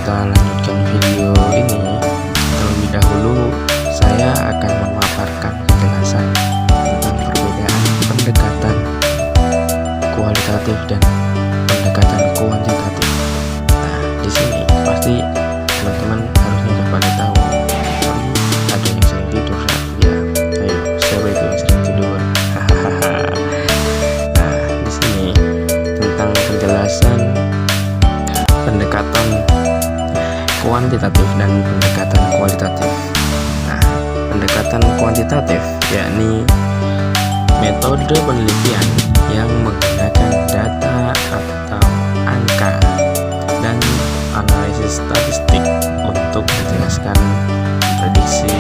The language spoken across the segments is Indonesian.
kita lanjutkan video ini, terlebih dahulu saya akan memaparkan penjelasan tentang perbedaan pendekatan kualitatif dan pendekatan kuantitatif. Nah, di sini pasti teman-teman harusnya sudah pada tahu, tapi ada yang sering tidur saat ya. Ayo, siapa itu yang sering tidur? Nah, di sini tentang penjelasan pendekatan kuantitatif dan pendekatan kualitatif. Nah, pendekatan kuantitatif yakni metode penelitian yang menggunakan data atau angka dan analisis statistik untuk menjelaskan, prediksi,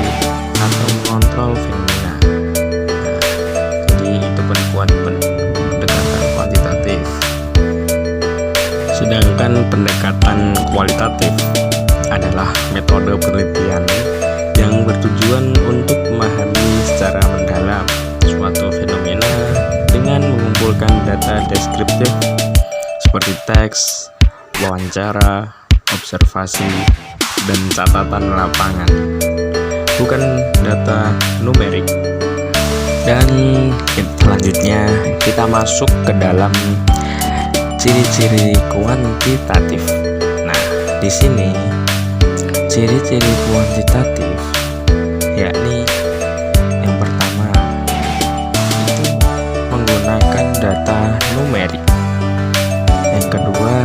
atau mengontrol fenomena. Nah, jadi itu pendekatan kuantitatif. Sedangkan pendekatan kualitatif adalah metode penelitian yang bertujuan untuk memahami secara mendalam suatu fenomena dengan mengumpulkan data deskriptif seperti teks, wawancara, observasi, dan catatan lapangan, bukan data numerik. Dan selanjutnya kita masuk ke dalam ciri-ciri kuantitatif. Nah, di sini ciri-ciri kuantitatif yakni yang pertama itu menggunakan data numerik. Yang kedua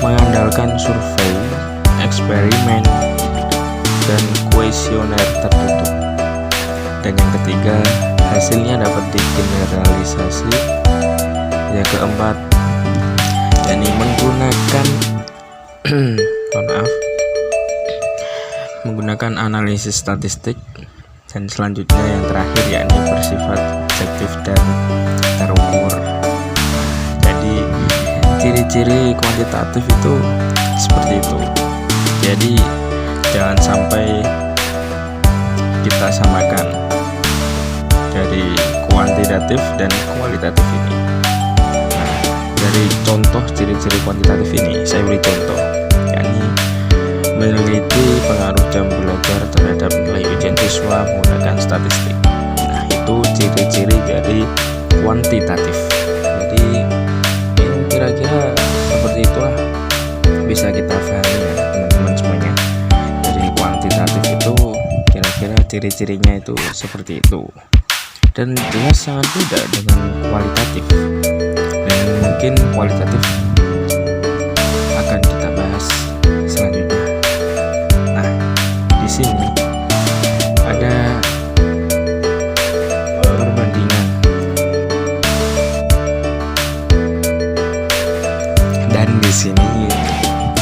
mengandalkan survei, eksperimen, dan kuesioner tertutup. Dan yang ketiga hasilnya dapat digeneralisasi. Yang keempat yakni menggunakan analisis statistik. Dan selanjutnya yang terakhir yakni bersifat objektif dan terukur. Jadi ciri-ciri kuantitatif itu seperti itu. Jadi jangan sampai kita samakan dari kuantitatif dan kualitatif ini. Dari contoh ciri-ciri kuantitatif ini, saya beri contoh, yakni meneliti pengaruh jam belajar terhadap nilai ujian siswa menggunakan statistik. Nah, itu ciri-ciri dari kuantitatif. Jadi kira-kira seperti itulah bisa kita pahami ya teman-teman semuanya. Dari kuantitatif itu kira-kira ciri-cirinya itu seperti itu, dan jelas sangat beda dengan kualitatif. Dan mungkin kualitatif akan kita bahas selanjutnya. Nah, di sini ada perbandingan, dan di sini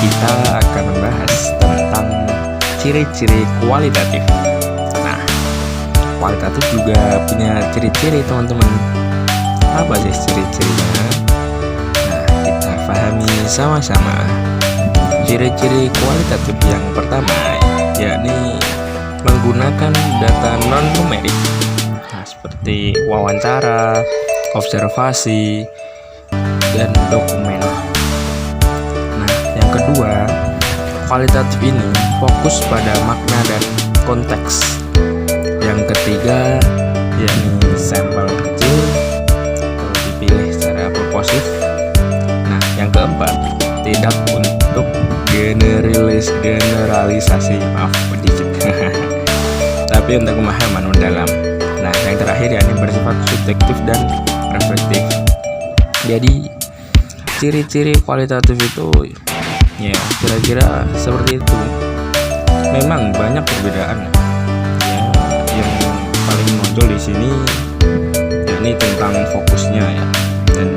kita akan membahas tentang ciri-ciri kualitatif. Nah, kualitatif juga punya ciri-ciri teman-teman. Apa sih ciri-cirinya? Nah, kita pahami sama-sama. Ciri-ciri kualitatif yang pertama yakni menggunakan data non-numerik, nah, seperti wawancara, observasi, dan dokumen. Nah, yang kedua, kualitatif ini fokus pada makna dan konteks. Yang ketiga yakni sampel kecil, dipilih secara proportif. Nah, yang keempat tidak untuk generalisasi, tapi untuk pemahaman mendalam. Nah, yang terakhir yakni bersifat subjektif dan reflektif. Jadi ciri-ciri kualitatif itu ya kira-kira seperti itu. Memang banyak perbedaan ya, yang paling menonjol di sini ini tentang fokusnya ya. Dan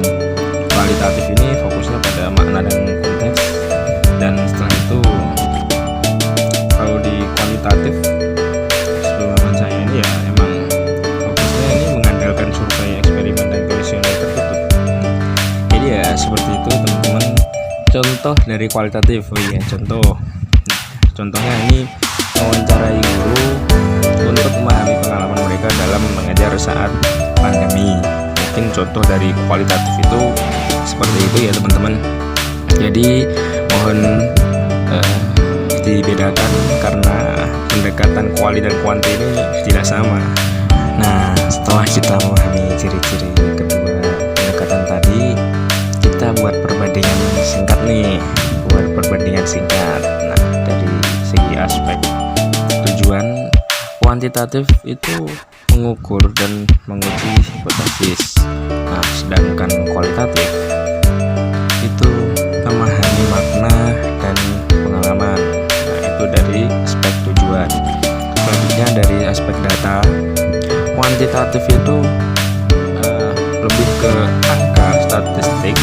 kualitatif ini fokusnya pada makna dan konteks. Dan setelah itu kalau di kuantitatif sebelum saya ini ya emang fokusnya ini mengandalkan survei, eksperimen, dan kuesioner tertutup. Jadi ya seperti itu teman-teman. Contoh dari kualitatif, ya contoh. Nah, contohnya ini mewawancarai guru untuk memahami pengalaman mereka dalam mengajar saat pandemi. Mungkin contoh dari kualitatif itu seperti itu ya teman-teman. Jadi mohon dibedakan karena pendekatan kuali dan kuanti ini tidak sama. Nah, setelah kita memahami ciri-ciri kedua pendekatan tadi, kita buat perbandingan singkat nih. Nah, dari segi aspek tujuan, kuantitatif itu mengukur dan menguji hipotesis. Nah, sedangkan kualitatif itu memahami makna dan pengalaman. Nah, itu dari aspek tujuan. Selanjutnya dari aspek data, kuantitatif itu lebih ke angka statistik,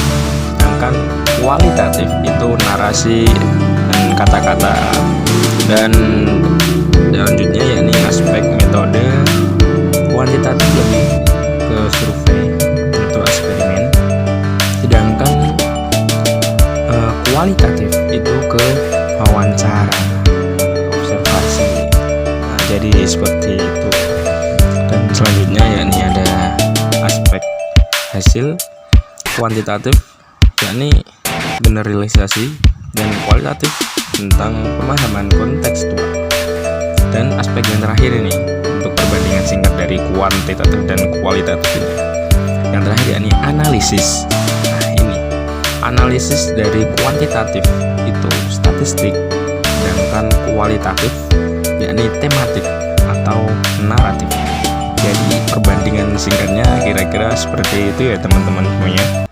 sedangkan kualitatif itu narasi dan kata-kata. Dan selanjutnya yakni aspek metode, kuantitatif lebih ke survei atau eksperimen, sedangkan kualitatif itu ke wawancara, observasi. Nah, jadi seperti itu. Dan selanjutnya yakni ada aspek hasil, kuantitatif yakni generalisasi, dan kualitatif tentang pemahaman kontekstual. Dan aspek yang terakhir ini untuk perbandingan singkat dari kuantitatif dan kualitatif ini, yang terakhir yakni analisis. Nah, ini analisis dari kuantitatif itu statistik, sedangkan kualitatif yakni tematik atau naratif. Jadi perbandingan singkatnya kira-kira seperti itu ya teman-teman semuanya.